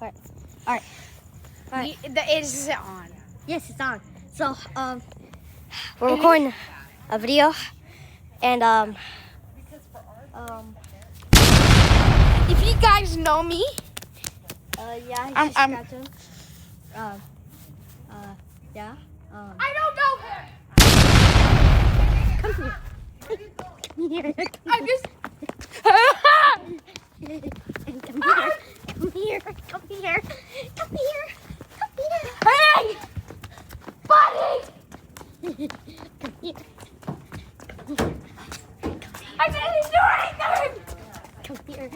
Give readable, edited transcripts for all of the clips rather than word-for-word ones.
Alright. Alright. Alright. Is it on? Yes, it's on. So, we're recording a video, and If you guys know me, yeah, he's I'm- just I'm- scratching. Yeah. I don't know her. Come here. I'm just. Come here. Come here. Come here. Come here. Come here. Hey, buddy! Come here. I didn't do anything. Come here.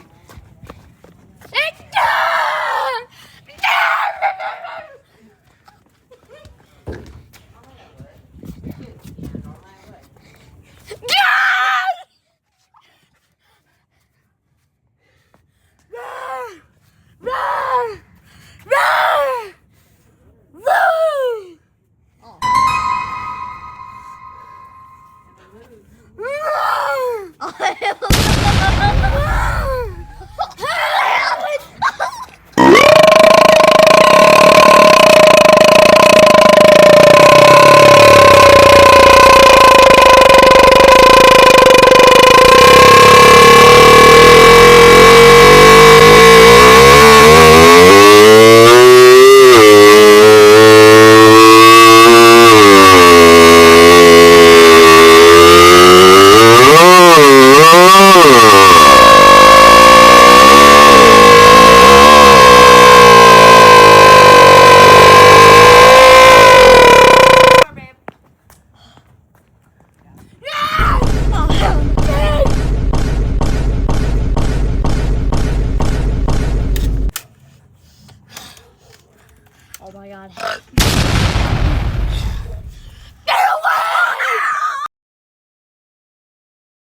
Oh my god.